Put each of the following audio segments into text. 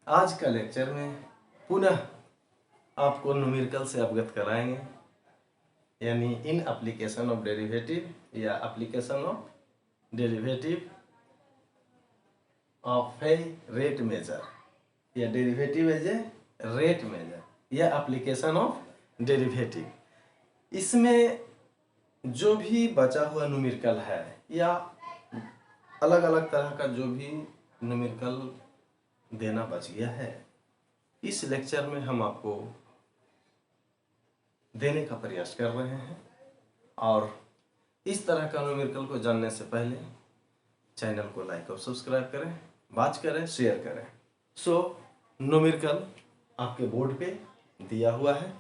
आज का लेक्चर में पुनः आपको न्यूमेरिकल से अवगत कराएंगे, यानी इन एप्लीकेशन ऑफ डेरिवेटिव या application of derivative of a rate measure या derivative as a rate measure या एप्लीकेशन ऑफ डेरिवेटिव। इसमें जो भी बचा हुआ न्यूमेरिकल है या अलग अलग तरह का जो भी न्यूमेरिकल देना बच गया है, इस लेक्चर में हम आपको देने का प्रयास कर रहे हैं। और इस तरह का न्यूमेरिकल को जानने से पहले चैनल को लाइक और सब्सक्राइब करें, वॉच करें, शेयर करें। न्यूमेरिकल आपके बोर्ड पे दिया हुआ है।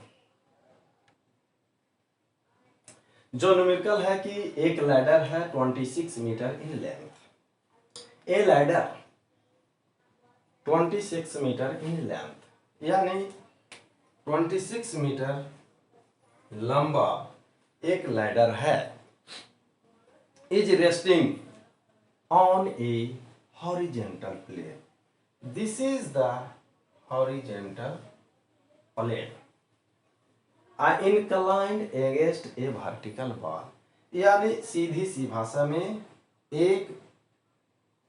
जो न्यूमेरिकल है कि एक लैडर है 26 metre in length. A ladder 26 metre in length, यानी 26 मीटर लंबा एक लैडर है, is resting on a horizontal plane. This is the horizontal plane inclined against a vertical wall, यानी सीधी सी भाषा में एक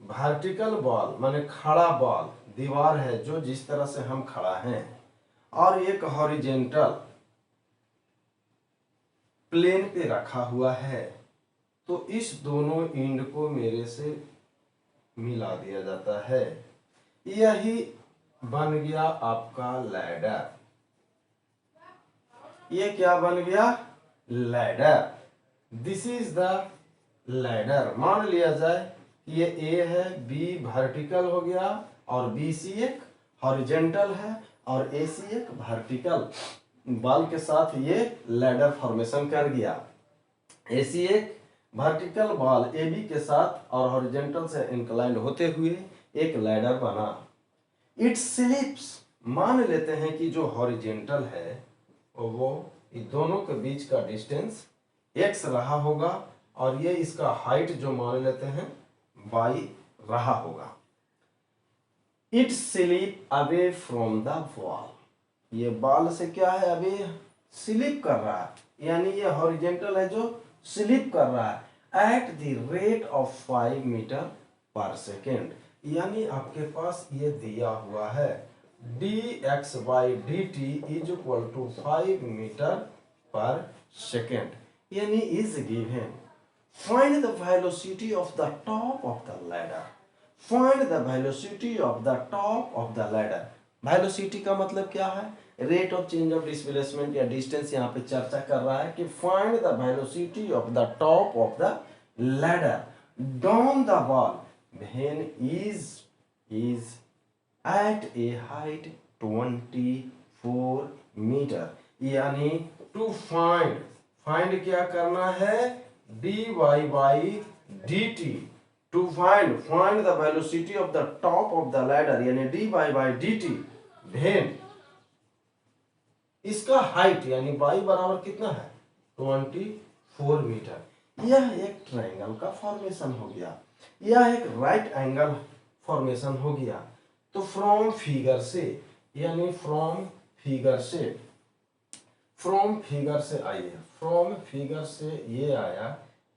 वर्टिकल बॉल माने खड़ा बॉल दीवार है जो जिस तरह से हम खड़ा हैं, और एक हॉरिजेंटल प्लेन पे रखा हुआ है। तो इस दोनों एंड को मेरे से मिला दिया जाता है, यही बन गया आपका लैडर। ये क्या बन गया? Ladder. This is the ladder. मान लिया जाए कि ये ए है, बी वर्टिकल हो गया और बी सी एक हॉरिजेंटल है और ए सी एक वर्टिकल बॉल के साथ ये लैडर फॉर्मेशन कर गया। ए सी एक वर्टिकल बॉल ए बी के साथ और हॉरिजेंटल से इंक्लाइंड होते हुए एक लैडर बना। इट स्लिप्स, मान लेते हैं कि जो हॉरिजेंटल है वो इन दोनों के बीच का डिस्टेंस x रहा होगा और ये इसका हाइट जो मान लेते हैं y रहा होगा। It slip away from the wall, ये बॉल से क्या है? अभी स्लिप कर रहा है, यानी ये हॉरिजेंटल है जो स्लिप कर रहा है at the rate of 5 metre पर सेकेंड। यानी आपके पास ये दिया हुआ है dx by dt is equal to 5 metre पर सेकेंड, यानी is given. Find the velocity of the top of the ladder. Find the velocity of the top of the ladder. Velocity का मतलब क्या है? Rate of change of displacement या distance यहाँ पे चर्चा कर रहा है कि find the velocity of the top of the ladder down the wall when is at a height 24 metre. यानी टू फाइंड क्या करना है? dy by dt to find the velocity of the top of the ladder, यानी dy by dt then इसका height यानी y बराबर कितना है? 24 मीटर। यह एक ट्रायंगल का फॉर्मेशन हो गया, यह एक राइट एंगल फॉर्मेशन हो गया। तो फ्रॉम फिगर से, यानी फ्रॉम फिगर आइए, फ्रॉम फिगर से ये आया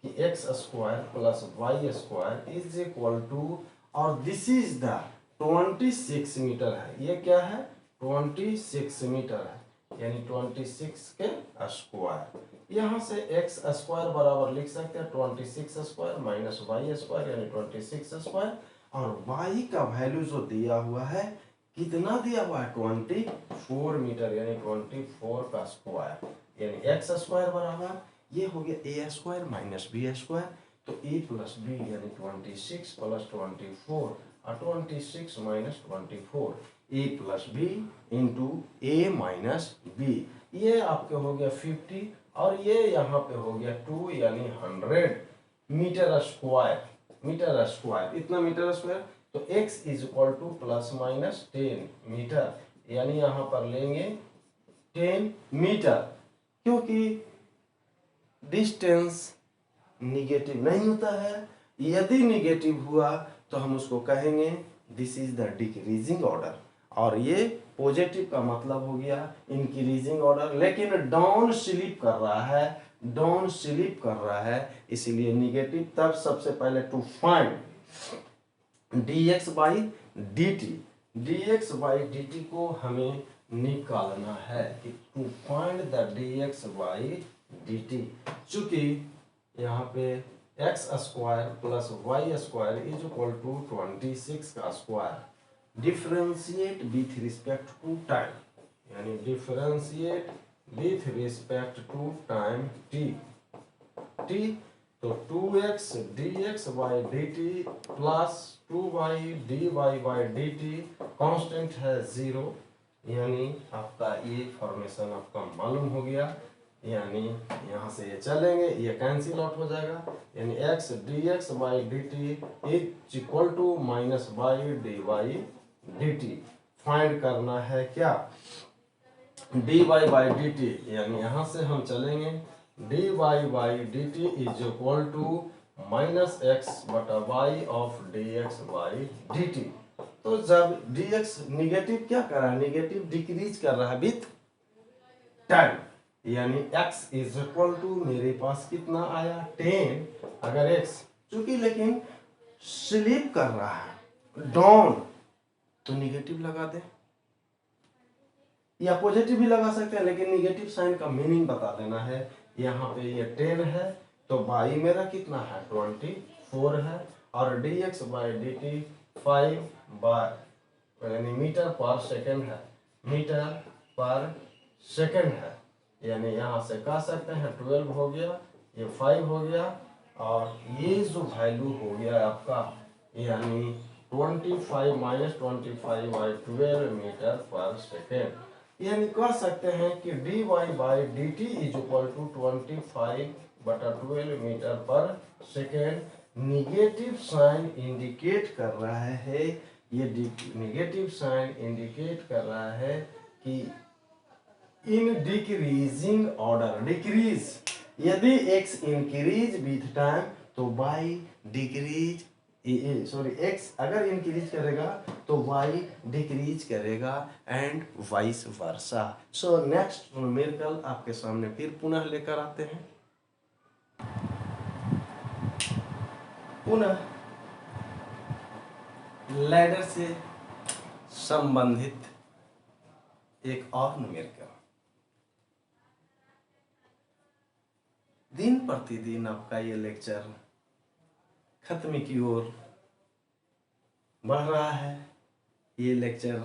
कि X square plus Y square is equal to, और दिस इज द 26 मीटर है। ये क्या है? 26 मीटर है, यानी 26 के स्क्वायर। यहाँ से एक्स स्क्वायर बराबर लिख सकते हैं 26 स्क्वायर माइनस वाई स्क्वायर, यानी 26 स्क्वायर। और y का वैल्यू जो दिया हुआ है, कितना दिया हुआ है? 24 मीटर, यानी 24 का स्क्वायर, यानी एक्स स्क्वायर बराबर ये हो गया ए स्क्वायर माइनस बी स्क्वायर। तो ए प्लस बी यानी 26 प्लस 24 और 26 minus 24, A plus b into a minus B, ये आपके हो गया 50 और ये यहाँ पे हो गया 2, यानी 100 मीटर स्क्वायर। इतना मीटर स्क्वायर। तो x is equal to plus minus 10 metre, यानी यहां पर लेंगे 10 मीटर, क्योंकि डिस्टेंस निगेटिव नहीं होता है। यदि निगेटिव हुआ तो हम उसको कहेंगे this is the decreasing order, और ये पॉजिटिव का मतलब हो गया इंक्रीजिंग ऑर्डर, लेकिन डाउन स्लिप कर रहा है, डाउन स्लिप कर रहा है, इसलिए निगेटिव। तब सबसे पहले to find dx by dt, dx by dt को हमें निकालना है कि to find the dx by dt, चूंकि यहाँ पे x square plus Y square is equal to 26 का square, differentiate with respect to time, यानी differentiate with respect to time t, तो 2x dx by dt plus 2y dy by dt constant है 0, यानी आपका ये फॉर्मेशन आपका मालूम हो गया। यानी यहाँ से ये चलेंगे, ये कैंसिल आउट हो जाएगा, यानी x dx by dt is equal to minus y dy dt। Find करना है क्या, dy बाई dt, यानी यहाँ से हम चलेंगे dy by dt is equal to minus x बटा y of dx by dt। तो जब dx निगेटिव क्या कर रहा है, निगेटिव डिक्रीज कर रहा है विथ टाइम, यानी x इज इक्वल टू मेरे पास कितना आया 10, अगर x चूंकि लेकिन स्लिप कर रहा है डाउन, तो निगेटिव लगा दे या पॉजिटिव भी लगा सकते हैं, लेकिन निगेटिव साइन का मीनिंग बता देना है। यहाँ पे ये 10 है, तो बाई मेरा कितना है 24 है, और dx बाई dt 5 बाय यानी मीटर पर सेकेंड है, मीटर पर सेकेंड है, यानी यहाँ से कह सकते हैं 12 हो गया, ये 5 हो गया, और ये जो वैल्यू हो गया आपका यानी 25 माइनस 25 बाई 12 मीटर पर सेकेंड, यानी कह सकते हैं कि dy by dt is equal to 25 बटा 12 मीटर पर सेकेंड। निगेटिव साइन इंडिकेट कर रहा है, ये निगेटिव साइन इंडिकेट कर रहा है कि इन डिक्रीजिंग ऑर्डर, डिक्रीज, यदि x इंक्रीज विथ टाइम तो y डिक्रीज, सॉरी x अगर इंक्रीज करेगा तो y डिक्रीज करेगा and vice versa. So next numerical आपके सामने फिर पुनः लेकर आते हैं, पुनः लैडर से संबंधित एक और न्यूमेरिकल। दिन प्रतिदिन आपका ये लेक्चर खत्म की ओर बढ़ रहा है, ये लेक्चर,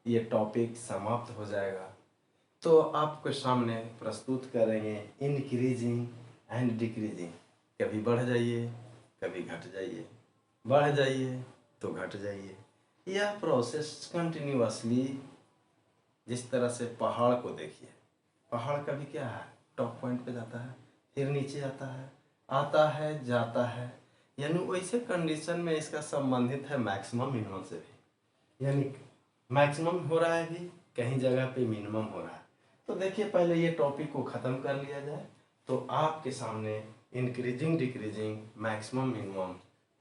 ये टॉपिक समाप्त हो जाएगा, तो आपके सामने प्रस्तुत करेंगे इंक्रीजिंग एंड डिक्रीजिंग। कभी बढ़ जाइए, कभी घट जाइए, बढ़ जाइए तो घट जाइए, यह प्रोसेस कंटिन्यूअसली, जिस तरह से पहाड़ को देखिए, पहाड़ कभी क्या है टॉप पॉइंट पे जाता है, फिर नीचे आता है जाता है, यानी वैसे कंडीशन में इसका संबंधित है मैक्सिमम मिनिमम से भी, यानी मैक्सिमम हो रहा है भी, कहीं जगह पे मिनिमम हो रहा है। तो देखिए पहले ये टॉपिक को ख़त्म कर लिया जाए, तो आपके सामने इंक्रीजिंग डिक्रीजिंग मैक्सिमम मिनिमम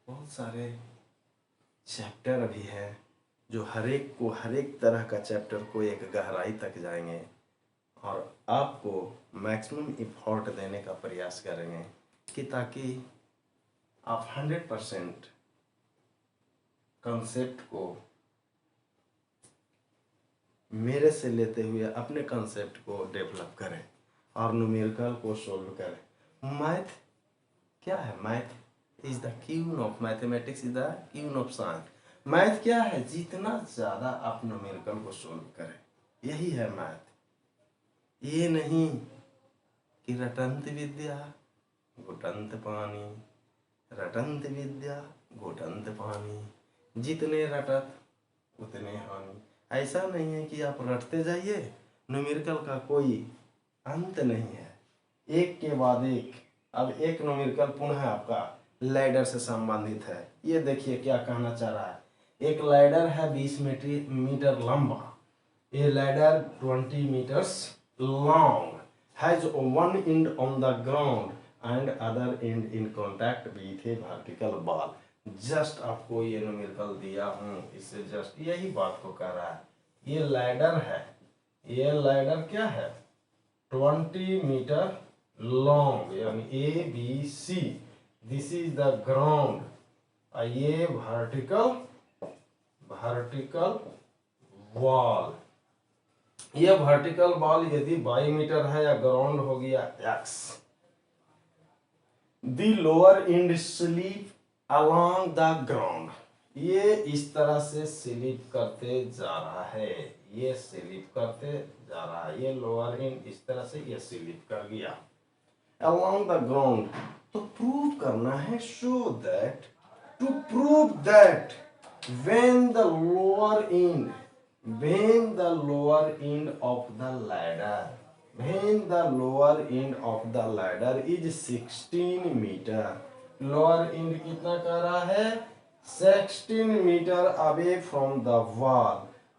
बहुत सारे चैप्टर अभी है, जो हर एक तरह का चैप्टर को एक गहराई तक जाएंगे और आपको मैक्सिमम इफोर्ट देने का प्रयास करेंगे कि ताकि आप 100% कंसेप्ट को मेरे से लेते हुए अपने कंसेप्ट को डेवलप करें और न्यूमेरिकल को सोल्व करें। मैथ क्या है, math is the queen of mathematics, is the queen of science. Math क्या है, जितना ज़्यादा आप न्यूमेरिकल को सोल्व करें, यही है मैथ। ये नहीं कि रटंत विद्या घुटंत पानी, रटंत विद्या घुटंत पानी, जितने रटत उतने हानि। ऐसा नहीं है कि आप रटते जाइए, न्यूमेरिकल का कोई अंत नहीं है, एक के बाद एक। अब एक न्यूमेरिकल पुनः आपका लैडर से संबंधित है। ये देखिए क्या कहना चाह रहा है, एक लैडर है 20 मीटर लंबा, a ladder 20 metres long, has one end on the ground and other end in contact with a vertical ball. Just आपको ये न्यूमेरिकल दिया हूँ, इससे जस्ट यही बात को कह रहा है, ये लैडर है, ये लैडर क्या है 20 मीटर लॉन्ग, यानी ABC, this is the ground. ये वर्टिकल वॉल, ये वर्टिकल वॉल यदि 22 मीटर है या ग्राउंड हो गया x। The lower and slip along the ground, ये इस तरह से स्लिप करते जा रहा है, ये स्लिप करते जा रहा है, ये लोअर एंड इस तरह से ये स्लिप कर गया अलोंग द ग्राउंड। तो प्रूव करना है, show that, to prove that when the lower end of the ladder is 16 metre, lower end कितना कर रहा है 16 metre away from the wall,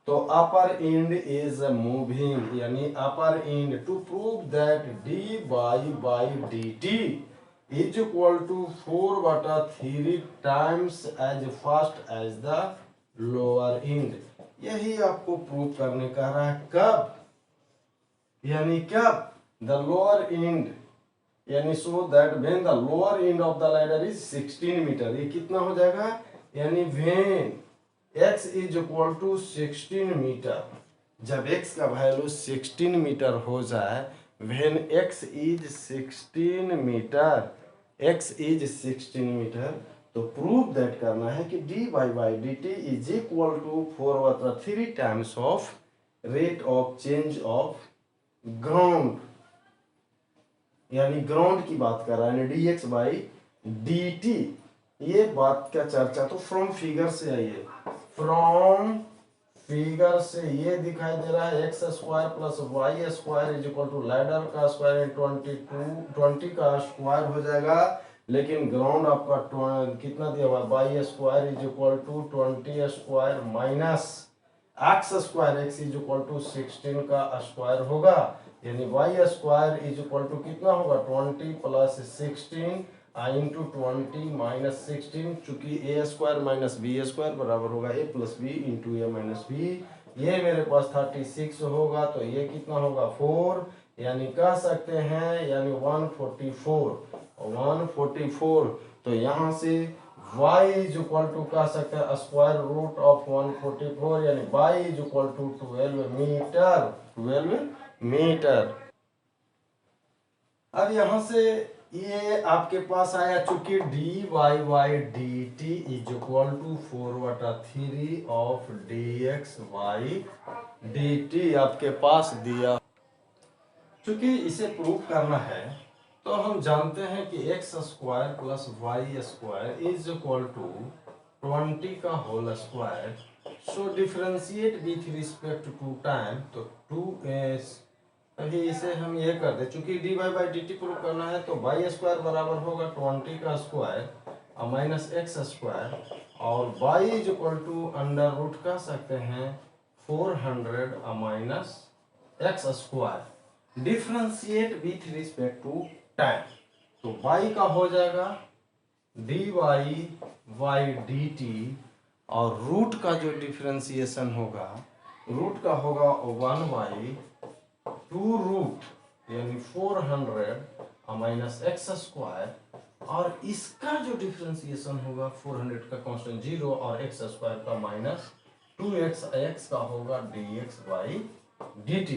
तो अपर एंड इज मूविंग, यानी upper end, to prove that dy by dt is equal to 4/3 times as fast as the lower end. यही आपको prove करने का रहा है, कब, यानी कब द लोअर एंड, यानी so that when the lower end of the ladder is 16 metre, ये कितना हो जाएगा, यानी when x is equal to 16 metre, जब x का वैल्यू 16 मीटर हो जाए, when x is 16 metre, x is 16 metre, तो प्रूव दैट करना है कि dy by dt is equal to 4/3 times of rate of change of ground, यानी ground की बात कर रहा है, dx by dt। ये बात का चर्चा तो फ्रॉम फिगर से आइए, फ्रॉम फिगर से ये दिखाई दे रहा है x square plus Y square is equal to ladder का स्क्वायर 20 का स्क्वायर हो जाएगा, लेकिन ग्राउंड आपका कितना दिया हुआ है, y square is equal to 20 square minus x square, x is equal to 16 का स्क्वायर होगा, यानी y square is equal to कितना होगा 20 प्लस 16 इंटू 20 माइनस 16, चूंकि ए स्क्वायर माइनस बी स्क्वायर बराबर होगा ए plus b into a minus B, ये मेरे पास 36 होगा, तो ये कितना होगा 4, यानी कह सकते हैं यानी 144, तो यहाँ से y इज इक्वल टू कह सकते हैं स्क्वायर रूट ऑफ 144, यानी y is equal to 12 metre. अब यहाँ से ये आपके पास आया, चूंकि dy by dt is equal to 4/3 of dx by dt आपके पास दिया। चूंकि इसे प्रूव करना है तो हम जानते हैं कि x square plus Y square is equal to 20 का whole square, so differentiate with respect to time, तो 2s, अभी इसे हम ये कर दे, चूंकि dy by dt प्रूव करना है तो y स्क्वायर बराबर होगा 20 का स्क्वायर और माइनस एक्स स्क्वायर, और y is equal to under root कह सकते हैं 400 minus x square, differentiate with respect to time, तो y का हो जाएगा dy by dt, और रूट का जो डिफरेंशिएशन होगा, रूट का होगा 1/2 रूट, यानी 400 माइनस एक्स स्क्वायर, और इसका जो डिफरेंशिएशन होगा 400 का कांस्टेंट 0 और एक्स स्क्वायर का माइनस 2x, x का होगा dx by dt।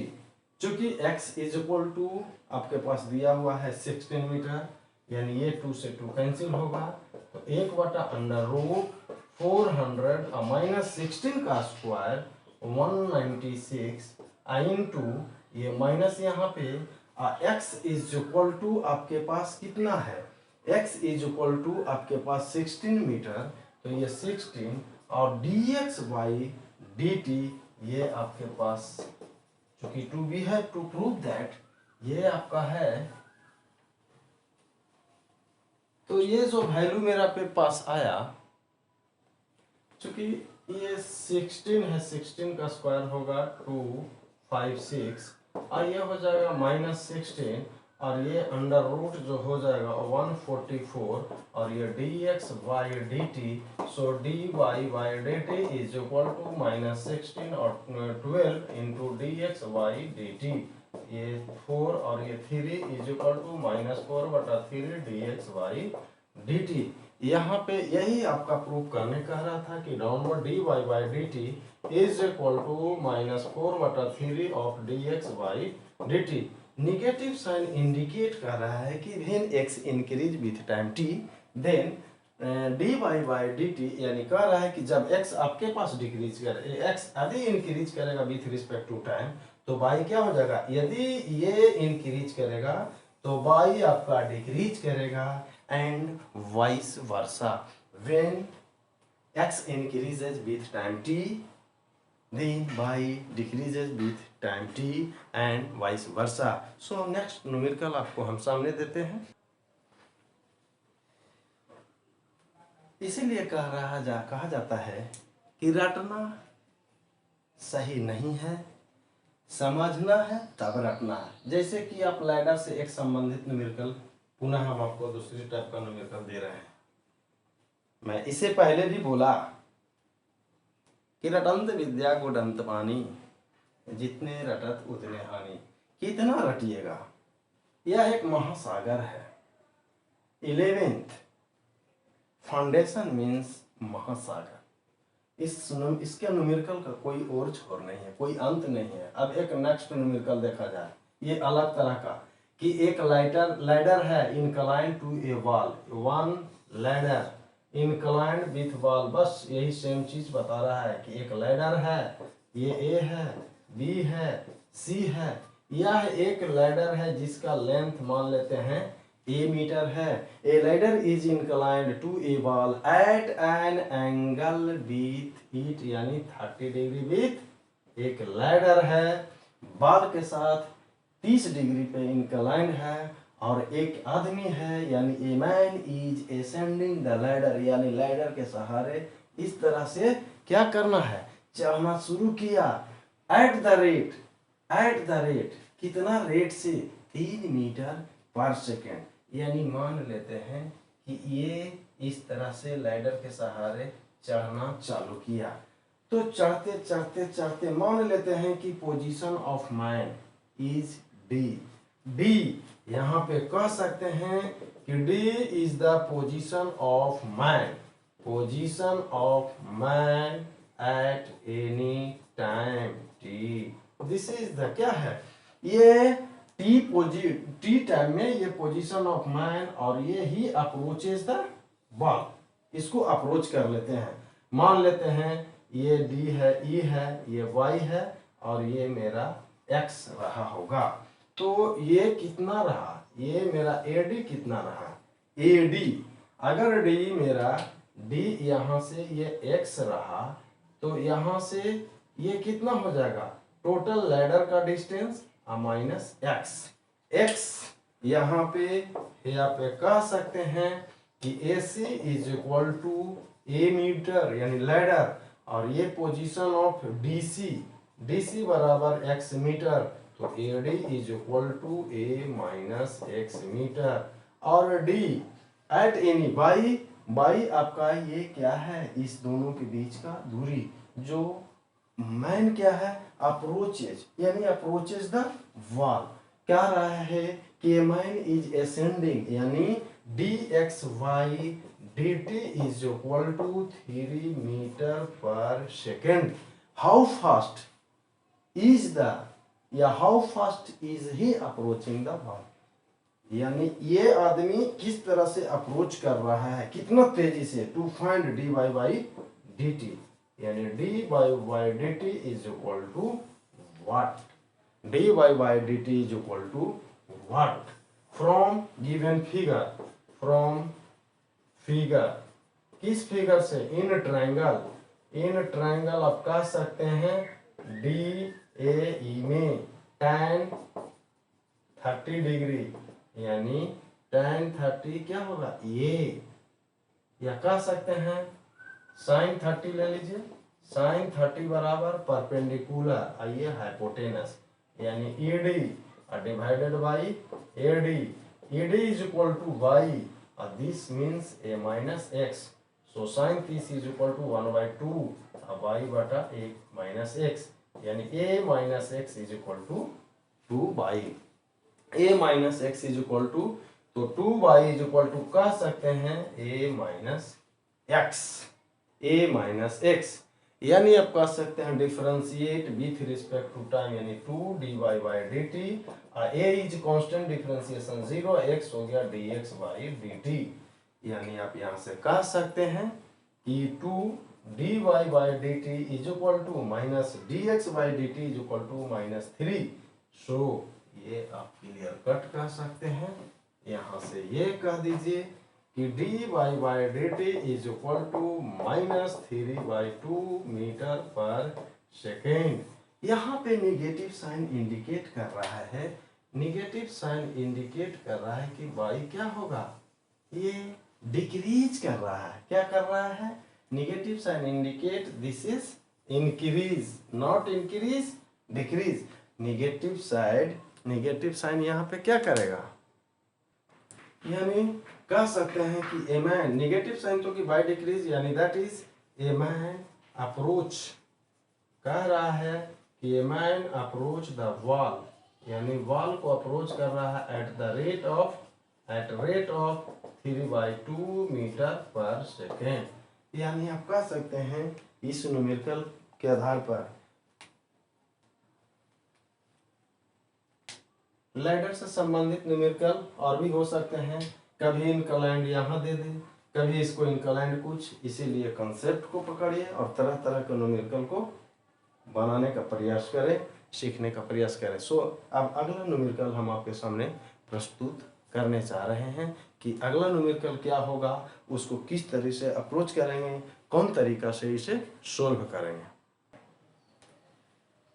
चूंकि x इज इक्वल टू आपके पास दिया हुआ है 16 मीटर, यानी ये 2 से 2 कैंसिल होगा, तो 1/√400 माइनस 16 का स्क्वायर 196 इंटू ये माइनस यहाँ पे x इज इक्वल टू आपके पास कितना है, x इज इक्वल टू आपके पास 16 मीटर, तो ये 16 और dx by dt ये आपके पास, चूंकि to we have to prove that ये आपका है, तो ये जो वैल्यू मेरा पे पास आया, चूंकि ये 16 है, 16 का स्क्वायर होगा 256 और ये हो जाएगा माइनस 16 और ये अंडर रूट जो हो जाएगा 144 और ये dx/dt, so dy/dt is equal to -16 और 12 इंटू dx/dt, ये 4 और ये 3 इज इक्वल टू -4/3 dx/dt। यहाँ पे यही आपका प्रूफ करने कह रहा था कि downward dy/dt is equal to -4/3 of dx/dt। Negative sign indicate कर रहा है कि when x increase with time t then dy/dt, यानी कह रहा है कि जब x आपके पास डिक्रीज करे, x यदि इंक्रीज करेगा विथ रिस्पेक्ट टू टाइम तो y क्या हो जाएगा, यदि ये इंक्रीज करेगा तो y आपका डिक्रीज करेगा and vice versa. When x increases with time t then y decreases with time t and vice versa। so next numerical आपको हम सामने देते हैं। इसीलिए कहा जाता है कि रटना सही नहीं है, समझना है तब रटना है। जैसे कि आप लैडर से एक संबंधित न्यूमेरिकल पुनः हम आपको दूसरी टाइप का न्यूमेरिकल दे रहे हैं। मैं इसे पहले भी बोला कि रटंत विद्या गुडंत पानी, जितने रटत उतने हानि। कितना रटिएगा, यह एक महासागर है। 11th फाउंडेशन मीन्स महासागर। इसके न्यूमेरिकल का कोई और छोर नहीं है, कोई अंत नहीं है। अब एक नेक्स्ट न्यूमेरिकल देखा जाए, ये अलग तरह का कि एक लैडर है incline to a wall, one ladder inclined with wall, बस यही सेम चीज बता रहा है कि एक लैडर है, ये ए है, बी है, सी है। यह एक लैडर है जिसका लेंथ मान लेते हैं ए मीटर है। A ladder is inclined to a wall at an angle with it, यानी 30 डिग्री विथ। एक लैडर है वॉल के साथ 30 डिग्री पे इनक्लाइंड है, और एक आदमी है यानी a man is ascending the ladder, यानी लैडर के सहारे इस तरह से क्या करना है, चढ़ना शुरू किया। एट द रेट कितना रेट से, 3 मीटर पर सेकेंड, यानी मान लेते हैं कि ये इस तरह से लैडर के सहारे चढ़ना चालू किया। तो चढ़ते चढ़ते चढ़ते मान लेते हैं कि position of man is D. यहाँ पे कह सकते हैं कि D is the position of man, position of man at any time T. This is the क्या है, ये टी टाइम में ये पोजीशन ऑफ मैन, और ये ही अप्रोचेस द बॉल। इसको अप्रोच कर लेते हैं, मान लेते हैं ये डी है, ई है, ये वाई है, और ये मेरा एक्स रहा होगा। तो ये कितना रहा, ये मेरा एडी कितना रहा, एडी। अगर डी मेरा डी यहाँ से ये एक्स रहा, तो यहाँ से ये कितना हो जाएगा, टोटल लैडर का डिस्टेंस माइनस एक्स। एक्स यहाँ पे कह सकते हैं कि A C is equal to a metre यानी लैडर, और ये पोजीशन ऑफ डी सी बराबर एक्स मीटर, तो A D is equal to a minus x metre. और डी एट एनी बाई आपका ये क्या है, इस दोनों के बीच का दूरी, जो मैन क्या है, अप्रोचेज, यानी अप्रोचेज द वॉल। क्या रहा है कि मैन इज असेंडिंग, यानी d x y d t is equal to 3 metre पर second. How fast is the, या how fast is he approaching the wall, यानी ये आदमी किस तरह से अप्रोच कर रहा है, कितना तेजी से। To find d y by d t, यानी d by d t is equal to what, d by d t is equal to what. From given figure, from figure, किस फिगर से, इन ट्रायंगल आप कह सकते हैं D A ई में tan 30 degree, यानी tan 30 क्या होगा, ये, या कह सकते हैं sin 30 ले लीजिए, sin 30 बराबर परपेंडिकुलर, आइए हाइपोटेनस, यानी ED divided by AD. AD is equal to y. This means a minus x. So sin 30 is equal to 1/2 y बटा a minus x, यानी a minus x is equal to 2y. a minus x is equal to, तो 2y is equal to कह सकते हैं a minus x. a minus x यानी आप कह सकते हैं differentiate with respect to time, यानी 2 dy by d t. a is constant differentiation 0, x हो गया dx बाई dt. यानी आप यहाँ से कह सकते हैं कि 2 dy by d t is equal to minus dx by d t is equal to -3. So ये आप क्लियर कट कह सकते हैं. यहाँ से ये कह दीजिए कि dy by d t is equal to -3/2 metre पर सेकेंड. यहाँ पे निगेटिव साइन इंडिकेट कर रहा है, निगेटिव साइन इंडिकेट कर रहा है कि y क्या होगा, ये डिक्रीज कर रहा है. क्या कर रहा है, negative sign indicate this is increase, not increase, decrease. Negative sign यहाँ पे क्या करेगा, यानी कह सकते हैं कि ए मैन, निगेटिव साइन तो कि बाय डिक्रीज, यानी that is a man approach. कह रहा है कि a man approach the wall, यानी वॉल को अप्रोच कर रहा है एट रेट ऑफ 3/2 मीटर पर सेकेंड. यानी आप कह सकते हैं इस न्यूमेरिकल के आधार पर लैडर से संबंधित न्यूमेरिकल और भी हो सकते हैं. कभी इनक्लाइंड यहाँ दे दे, कभी इसको इनक्लाइंड कुछ, इसीलिए कंसेप्ट को पकड़िए और तरह तरह के न्यूमेरिकल को बनाने का प्रयास करें, सीखने का प्रयास करें. सो अब अगला न्यूमेरिकल हम आपके सामने प्रस्तुत करने चाह रहे हैं कि अगला न्यूमेरिकल क्या होगा, उसको किस तरह से अप्रोच करेंगे, कौन तरीका से इसे सोल्व करेंगे.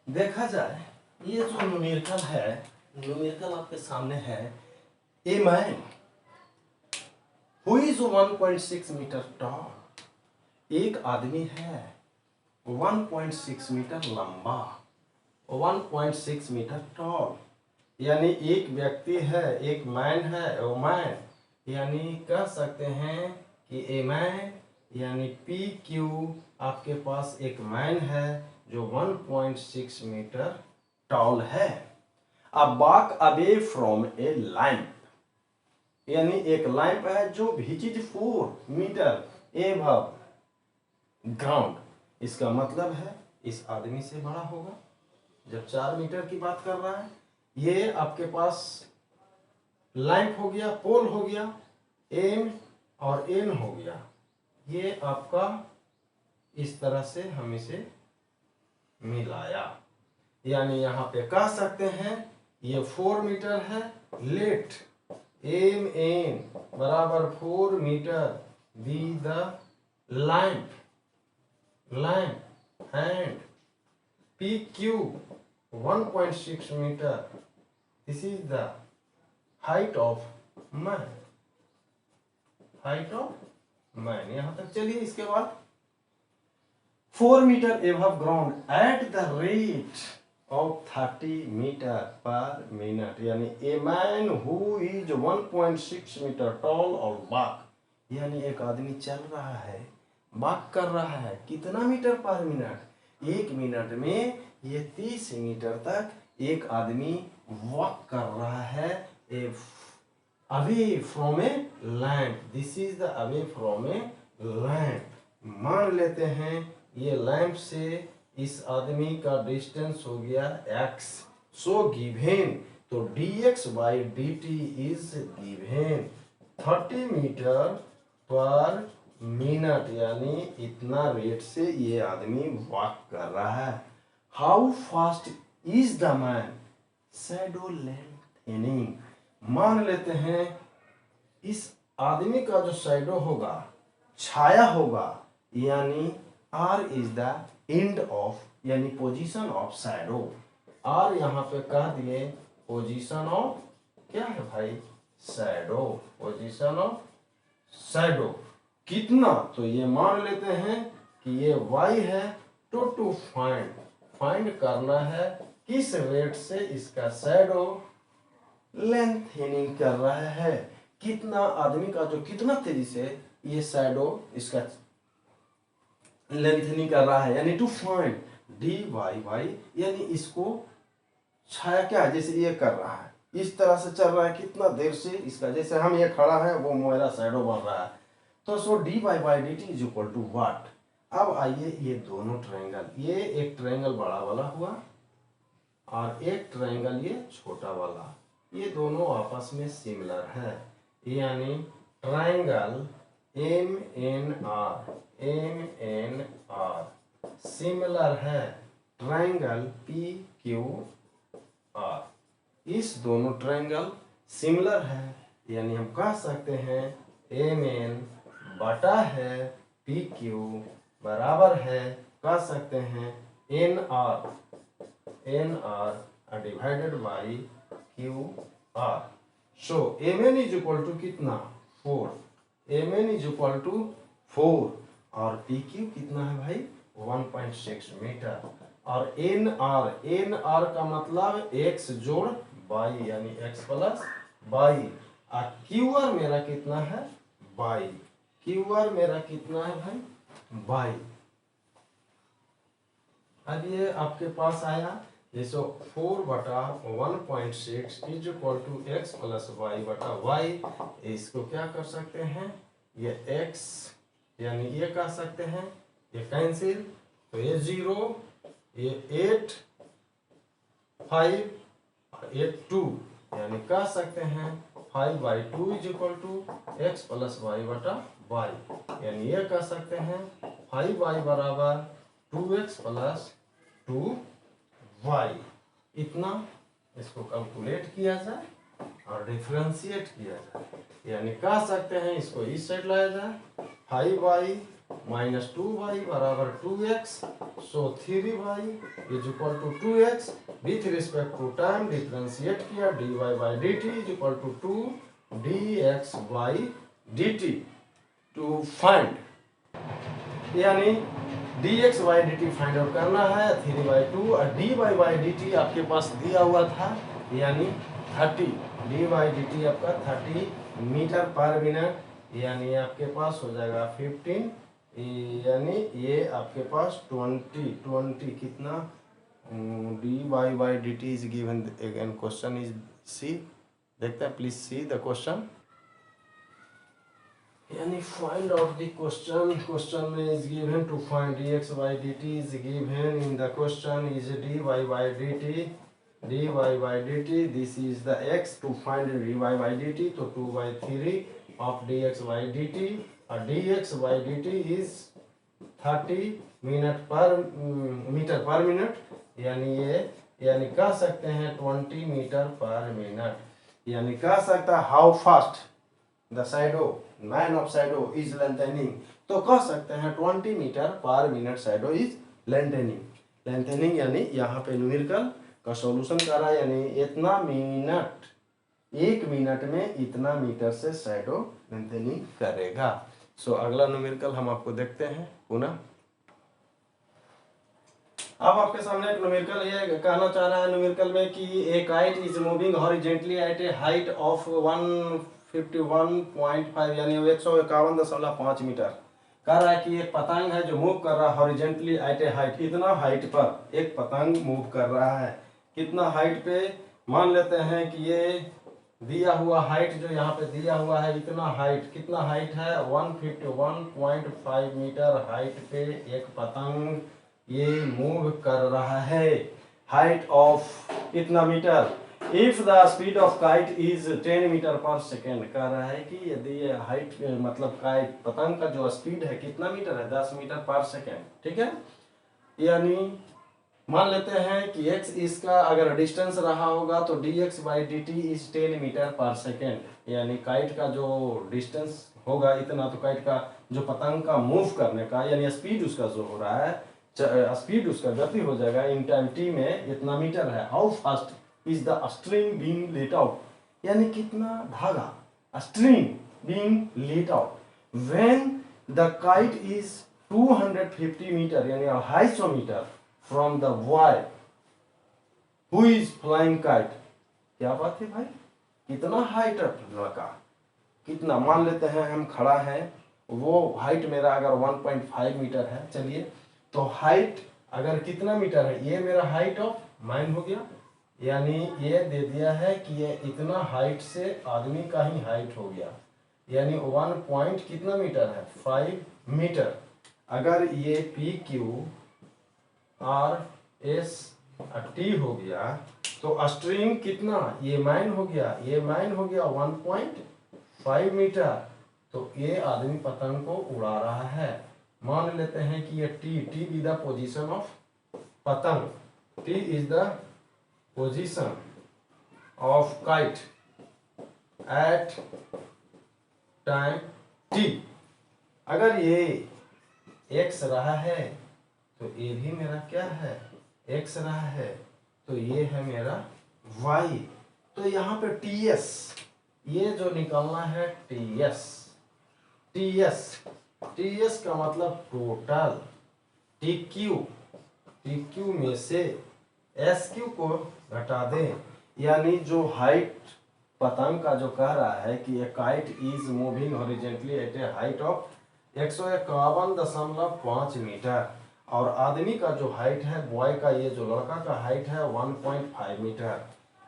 देखा जाए ये जो न्यूमेरिकल है, न्यूमेरिकल आपके सामने है. A man who is 1.6 metre tall, एक आदमी है 1.6 मीटर लंबा, 1.6 मीटर टॉल, यानी एक व्यक्ति है, एक मैन है, ओ मैन, यानी कह सकते हैं कि ए मैन, यानी पी क्यू, आपके पास एक मैन है जो 1.6 मीटर टॉल है. अब walk away from a lamp, यानी एक लैंप है जो which is 4 metre above ground. इसका मतलब है इस आदमी से बड़ा होगा. जब 4 मीटर की बात कर रहा है, ये आपके पास लैंप हो गया, पोल हो गया, एम और एन हो गया. ये आपका इस तरह से हम इसे मिलाया, यानी यहाँ पे कह सकते हैं ये 4 मीटर है. लेट एम एन बराबर 4 metre be the lamp and P Q 1.6 metre, this is the height of man. यहाँ तक चलिए. इसके बाद 4 metre above ground at the rate of 30 metre पर मिनट, यानी a man who is 1.6 metre tall और walk, यानी एक आदमी चल रहा है, वॉक कर रहा है, कितना मीटर पर मिनट, 1 मिनट में ये 30 मीटर तक एक आदमी वॉक कर रहा है away from a lamp. This is the away from a lamp. मान लेते हैं ये लैंप से इस आदमी का डिस्टेंस हो गया x. सो गिवेन, तो dx by dt is given 30 metre पर मिनट, यानी इतना रेट से ये आदमी वॉक कर रहा है. How fast is the man, shadow lengthening. मान लेते हैं इस आदमी का जो शैडो होगा, छाया होगा, यानी r is the end of, यानी पोजीशन ऑफ शैडो. r यहाँ पे कह दिए पोजीशन ऑफ, क्या है भाई, शैडो. पोजीशन ऑफ शैडो कितना, तो ये मान लेते हैं कि ये y है. टू फाइंड करना है किस रेट से इसका शैडो लेंथनिंग कर रहा है। कितना आदमी का जो कितना तेजी से ये शैडो इसका लेंथनिंग कर रहा है, यानी to find d y y, यानी इसको छाया क्या जैसे ये कर रहा है, इस तरह से चल रहा है कितना देर से इसका, जैसे हम ये खड़ा है वो मेरा शैडो बन रहा है। तो so d y by d t is equal to what. अब आइए ये दोनों ट्रायंगल, ये एक ट्रायंगल बड़ा वाला हुआ और एक ट्रायंगल ये छोटा वाला, ये दोनों आपस में सिमिलर है, यानी triangle M N R similar है ट्रायंगल पी क्यू आर। इस दोनों ट्रायंगल सिमिलर है, यानी हम कह सकते हैं एम एन बटा है पी क्यू बराबर है, कह सकते हैं N R divided by Q R. So M N is equal to कितना 4, M N is equal to 4 और पी क्यू कितना है भाई 1.6 मीटर। और एन आर का मतलब x जोड़ बाई, यानी x प्लस बाई, और क्यू आर मेरा कितना है बाई, क्यू आर मेरा कितना है भाई बाई। अब ये आपके पास आया जैसे 4 बटा 1.6 is equal to x plus y बटा वाई। इसको क्या कर सकते हैं, ये x यानी ये कह सकते हैं, ये कैंसिल, तो ये 0, ये 8 5 और ये 2, यानी कह सकते हैं 5/2 is equal to x plus y बटा वाई, यानी ये कह सकते हैं 5y बराबर 2x प्लस 2y। इतना इसको कैलकुलेट किया जाए और डिफरेंशिएट किया जाए, यानी कह सकते हैं इसको इस साइड लाया जाए 5y माइनस 2y बराबर 2x, so 3y is equal to 2x with respect to time differentiate किया dy by d t is equal to 2 dx by d t to find, यानी dx by d t find out करना है 3/2 और dy by d T आपके पास दिया हुआ था, यानी 30, dy बाई डी टी आपका 30 मीटर पर मिनट, यानी आपके पास हो जाएगा 15, यानी ये आपके पास 20 कितना dy by d t is given again, question is see, देखते हैं प्लीज सी द क्वेश्चन, यानी फाइंड आउट द क्वेश्चन में is given to find dx by d t is given in the question is dy by d t, this is the x to find dy by d t, तो 2/3 of dx by d t और dx by d t is 30 metre पर minute, यानी ये यानी कह सकते हैं 20 metre पर मिनट, यानी कह सकता है how fast the shadow man of shadow is lengthening, तो कह सकते हैं 20 मीटर पर मिनट शैडो इज लेंथनिंग, यानी यहाँ पे न्यूमेरिकल का सॉल्यूशन करा, यानी इतना मिनट, 1 मिनट में इतना मीटर से शैडो लेंथनिंग करेगा। सो अगला न्यूमेरिकल हम आपको देखते हैं पुनः। अब आपके सामने एक न्यूमेरिकल ये कहना चाह रहा है न्यूमेरिकल में कि a kite is moving horizontally at a height of 151.5, यानी 151.5 मीटर। कह रहा है कि एक पतंग है जो मूव कर रहा है हॉरिजेंटली एट ए हाइट, इतना हाइट पर एक पतंग मूव कर रहा है, कितना हाइट पे, मान लेते हैं कि ये दिया हुआ हाइट जो यहाँ पे दिया हुआ है, इतना हाइट, कितना हाइट है 151.5 मीटर हाइट पे एक पतंग ये मूव कर रहा है, हाइट ऑफ इतना metre, if the speed of kite is 10 metre पर सेकेंड। कह रहा है कि यदि ये हाइट मतलब काइट पतंग का जो स्पीड है कितना मीटर है 10 मीटर पर सेकेंड, ठीक है, यानी मान लेते हैं कि x इसका अगर डिस्टेंस रहा होगा तो dx by d t is 10 metre पर सेकेंड, यानी काइट का जो डिस्टेंस होगा इतना, तो काइट का जो पतंग का मूव करने का यानी स्पीड उसका जो हो रहा है, स्पीड उसका गति हो जाएगा इन टाइम t में इतना मीटर है। How fast is the string being let out, यानी कितना धागा string being let out when the kite is 250 metre, यानी 250 metre from the boy who is flying kite। क्या बात है भाई, कितना हाइट है लड़का, कितना, मान लेते हैं हम खड़ा है, वो हाइट मेरा अगर 1.5 मीटर है, चलिए तो हाइट अगर कितना मीटर है, ये मेरा हाइट ऑफ मैन हो गया, यानी ये दे दिया है कि ये इतना हाइट से आदमी का ही हाइट हो गया, यानी 1 पॉइंट कितना मीटर है, 5 मीटर। अगर ये P Q R S T हो गया तो स्ट्रिंग कितना, ये मैन हो गया, ये मैन हो गया 1.5 मीटर। तो ये आदमी पतंग को उड़ा रहा है। मान लेते हैं कि ये T be the position of पतंग, T is the position of kite at time T. अगर ये एक्स रहा है तो ये भी मेरा क्या है, एक्स रहा है, तो ये है मेरा वाई। तो यहाँ पे टी एस, ये जो निकालना है T S, T S, T S का मतलब टोटल, टी क्यू में से एस क्यू को घटा दें, यानी जो हाइट पतंग का जो कह रहा है कि a kite is moving horizontally at a height of 151.5 metre, और आदमी का जो हाइट है, बॉय का, ये जो लड़का का हाइट है 1.5 मीटर।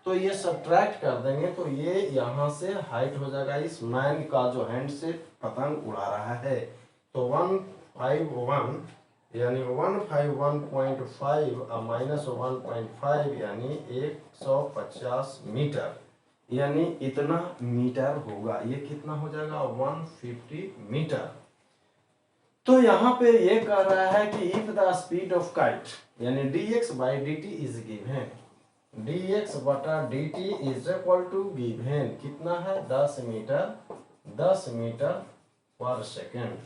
तो ये सब्ट्रैक्ट कर देंगे तो ये यहाँ से हाइट हो जाएगा इस मैन का जो हैंड से पतंग उड़ा रहा है। तो 151 यानी 151.5 माइनस 1.5 यानी 150 मीटर, यानी इतना मीटर होगा। ये कितना हो जाएगा, 150 मीटर। तो यहाँ पे ये कह रहा है कि if the speed of kite यानी dx by dt is given, dx बटा dt is equal to given कितना है, 10 मीटर पर सेकेंड,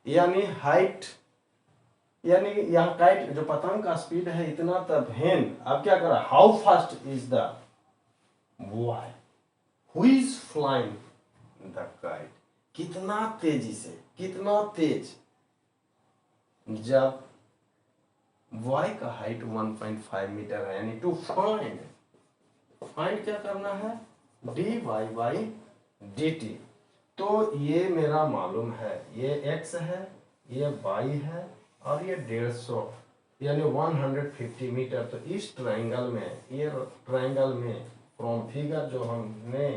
यानी हाइट, यानी यहाँ काइट जो पतंग का स्पीड है इतना, तब हेन अब क्या कर रहा है, how fast is the boy who is flying the kite, कितना तेजी से, कितना तेज। जब y का हाइट 1.5 मीटर है, यानी टू फाइंड क्या करना है, dy बाई dt। तो ये मेरा मालूम है, ये x है, ये y है, और ये 150 यानी 150 मीटर। तो इस ट्रायंगल में, ये ट्रायंगल में फ्रॉम फिगर जो हमने,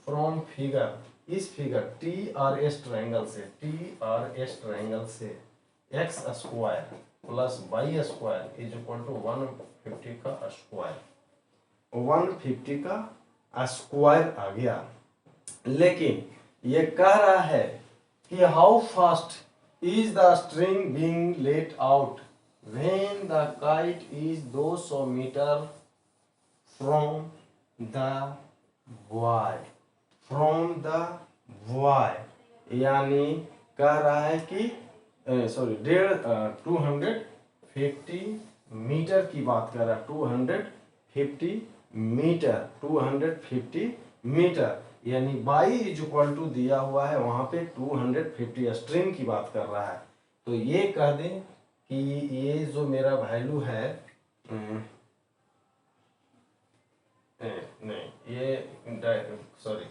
फ्रॉम फिगर, इस figure T R S triangle से x square plus Y square is equal to 150 का स्क्वायर, 150 का स्क्वायर आ गया। लेकिन ये कह रहा है कि how fast is the string being let out when the kite is 200 metre from the boy, from the boy, यानी कह रहा है कि सॉरी 250 मीटर की बात कर रहा है, 250 मीटर, यानी बाई इज इक्वल टू दिया हुआ है वहां पे 250 स्ट्रिंग की बात कर रहा है। तो ये कह दें कि ये जो मेरा वैल्यू है, नहीं ये सॉरी,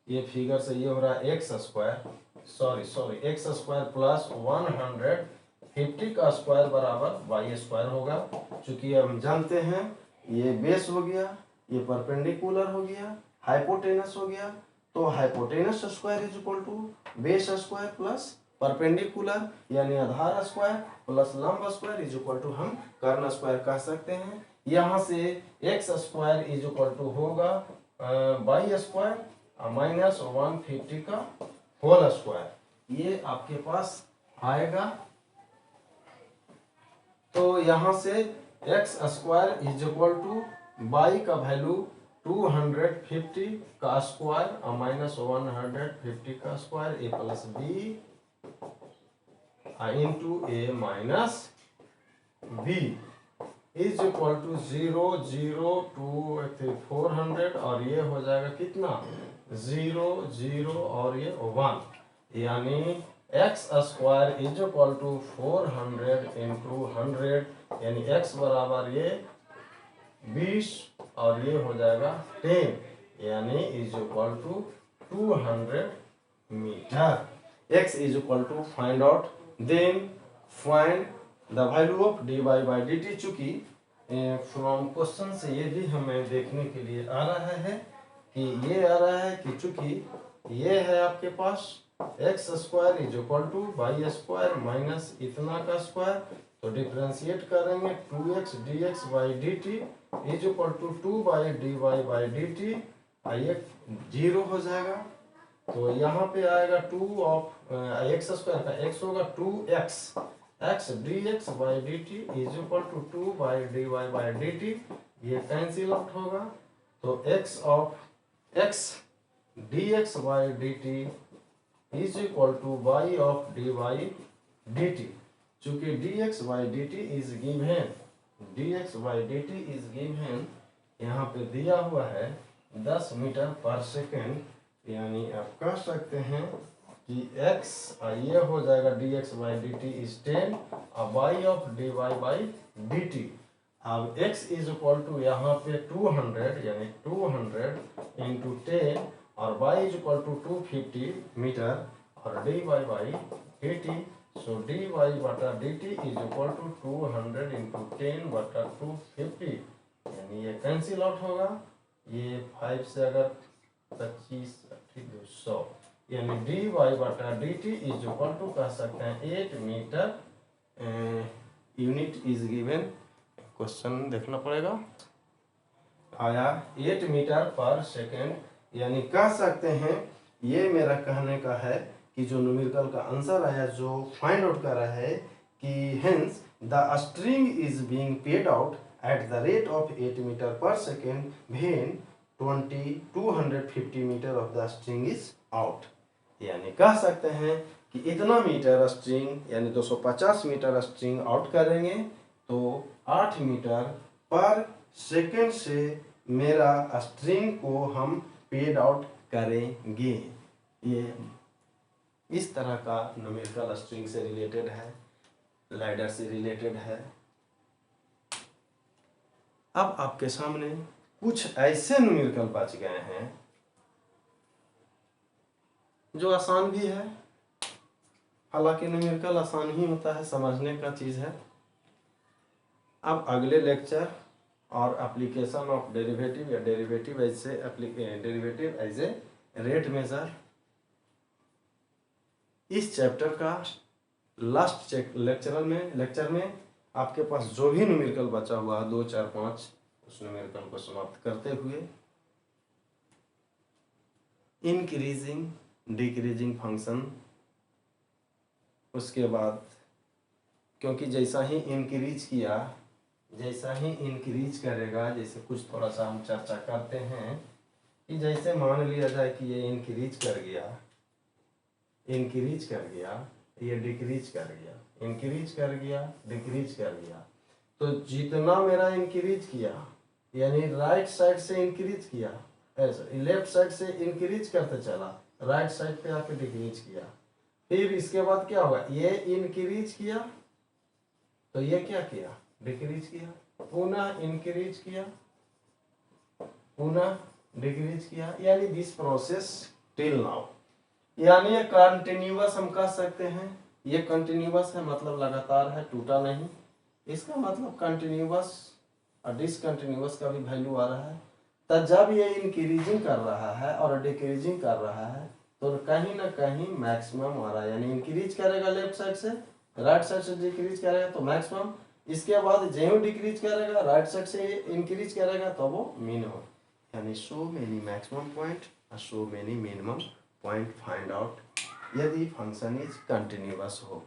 ये फिगर से ये हो रहा है x square, sorry x square plus 150 का स्क्वायर बराबर वाई स्क्वायर होगा। चूंकि हम जानते हैं ये बेस हो गया, ये परपेंडिकुलर हो गया, हाइपोटेनस हो गया, तो hypotenuse square is equal to base square plus perpendicular यानी आधार स्क्वायर प्लस लंब स्क्वायर इज इक्वल टू हम कर्ण स्क्वायर कह सकते हैं। यहाँ से x square is equal to होगा वाई स्क्वायर माइनस 150 का होल स्क्वायर, ये आपके पास आएगा। तो यहाँ से x square is equal to y का वैल्यू 250 का स्क्वायर माइनस 150 का square, a plus b into a minus b is equal to 0 0 2 400, और ये हो जाएगा कितना 0 0 और ये 1, यानी x square is equal to 400 into 100, यानी एक्स बराबर ये 20 और ये हो जाएगा 10, यानी is equal to 200 metre. x is equal to find out, then find the value of dy by dt। चूंकि फ्रॉम क्वेश्चन से ये भी हमें देखने के लिए आ रहा है कि ये आ रहा है कि चूंकि ये है आपके पास x square is equal to y square minus इतना का स्क्वायर, तो डिफ्रेंशिएट करेंगे 2x dx by d t is equal to 2 by d y by d t, ये 0 हो जाएगा। तो यहाँ पे आएगा 2 ऑफ एक्स स्क्वायर का x होगा 2x x dx by d t is equal to 2 by d y by d t, ये कैंसिल आउट होगा। तो x of x dx by d t is equal to y of dy dt। चूंकि dx by dt is given, dx by dt is given यहाँ पे दिया हुआ है 10 metre पर सेकेंड, यानी आप कह सकते हैं कि x ये हो जाएगा dx बाई dt इज 10 और y of dy by dt। अब x इज इक्वल टू यहाँ पे 200 यानी 200 इंटू 10 और y is equal to 250 metre और dy by dt। So dy बटा dt is equal to 200 into 10 बटा 250, यानी ये कैंसिल आउट होगा। ये 5 से अगर 25 100, यानी dy बटा dt इज इक्वल टू कह सकते हैं 8 metre. Unit is given, question देखना पड़ेगा, आया 8 मीटर पर सेकेंड, यानी कह सकते हैं ये मेरा कहने का है कि जो न्यूमेरिकल का आंसर आया जो फाइंड आउट कर रहा है कि hence the string is being paid out at the rate of 8 metre पर second when 250 metre of the string is out. यानी कह सकते हैं कि इतना मीटर स्ट्रिंग यानी 250 मीटर स्ट्रिंग आउट करेंगे तो 8 मीटर पर सेकेंड से मेरा स्ट्रिंग को हम पेड आउट करेंगे। ये इस तरह का न्यूमेरिकल स्ट्रिंग से रिलेटेड है, लैडर से रिलेटेड है। अब आपके सामने कुछ ऐसे न्यूमेरिकल बच गए हैं जो आसान भी है, हालांकि न्यूमेरिकल आसान ही होता है, समझने का चीज है। अब अगले लेक्चर और एप्लीकेशन ऑफ डेरिवेटिव या derivative as a rate measure, इस चैप्टर का लास्ट लेक्चर में आपके पास जो भी न्यूमेरिकल बचा हुआ है 2 4 5 उस न्यूमेरिकल को समाप्त करते हुए इंक्रीजिंग डिक्रीजिंग फंक्शन, उसके बाद क्योंकि जैसा ही इंक्रीज करेगा, जैसे कुछ थोड़ा सा हम चर्चा करते हैं कि जैसे मान लिया जाए कि ये इंक्रीज कर गया, ये डिक्रीज कर गया, इंक्रीज कर गया, डिक्रीज कर गया, तो जितना मेरा इंक्रीज किया यानी राइट साइड से इंक्रीज किया, ऐसा लेफ्ट साइड से इंक्रीज करते चला, राइट साइड पे आके डिक्रीज किया, फिर इसके बाद क्या होगा, ये इंक्रीज किया तो ये क्या किया, डिक्रीज किया, पुनः इंक्रीज किया, पुनः डिक्रीज किया, यानी दिस प्रोसेस टिल नाउ, यानी ये कंटिन्यूअस हम कह सकते हैं। ये कंटिन्यूअस है मतलब लगातार है, टूटा नहीं। इसका मतलब कंटिन्यूअस और डिसकंटिन्यूअस का भी वैल्यू आ रहा है। तो जब ये इंक्रीजिंग कर रहा है और डिक्रीजिंग कर रहा है तो कहीं ना कहीं मैक्सिमम आ रहा है, यानी इंक्रीज करेगा लेफ्ट साइड से, राइट साइड से डिक्रीज करेगा तो मैक्सिमम, इसके बाद जो डिक्रीज करेगा राइट साइड से इंक्रीज करेगा तो वो मिनिमम, यानी सो मेनी मैक्सिमम पॉइंट और so many minimum point find out यदि फंक्शन इज कंटिन्यूअस हो।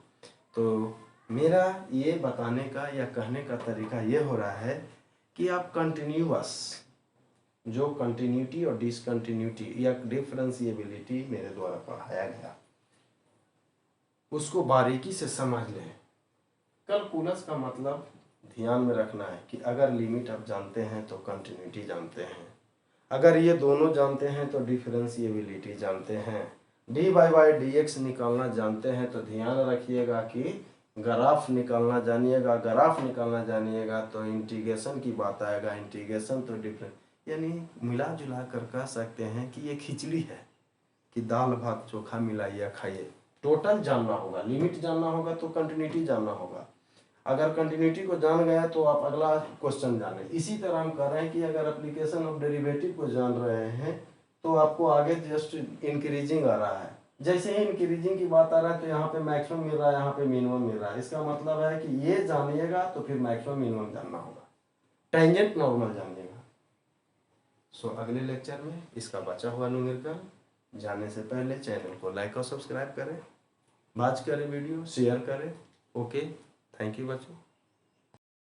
तो मेरा ये बताने का या कहने का तरीका ये हो रहा है कि आप कंटिन्यूअस जो कंटिन्यूटी और डिसकंटिन्यूटी या डिफरेंशिएबिलिटी मेरे द्वारा पढ़ाया गया उसको बारीकी से समझ लें। कैलकुलस का मतलब ध्यान में रखना है कि अगर लिमिट आप जानते हैं तो कंटिन्यूटी जानते हैं, अगर ये दोनों जानते हैं तो डिफरेंशिएबिलिटी जानते हैं, डी बाई डी एक्स निकालना जानते हैं तो ध्यान रखिएगा कि ग्राफ निकालना जानिएगा, ग्राफ निकालना जानिएगा तो इंटीग्रेशन की बात आएगा, इंटीग्रेशन तो डिफरेंट, यानी मिला जुला कर कह सकते हैं कि ये खिचड़ी है, कि दाल भात चोखा मिलाइए खाइए। टोटल जानना होगा, लिमिट जानना होगा तो कंटिन्यूटी जानना होगा। अगर कंटिन्यूटी को जान गए तो आप अगला क्वेश्चन जाने। इसी तरह हम कर रहे हैं कि अगर एप्लीकेशन ऑफ डेरिवेटिव को जान रहे हैं तो आपको आगे जस्ट इंक्रीजिंग आ रहा है। जैसे ही इंक्रीजिंग की बात आ रहा है तो यहाँ पे मैक्सिमम मिल रहा है, यहाँ पे मिनिमम मिल रहा है। इसका मतलब है कि ये जानिएगा तो फिर मैक्सिमम मिनिमम जानना होगा, टेंजेंट नॉर्मल जानिएगा। सो अगले लेक्चर में इसका बचा हुआ न्यूमेरिकल जानने से पहले चैनल को लाइक और सब्सक्राइब करें, वॉच करें, वीडियो शेयर करें। ओके, थैंक यू बच्चों।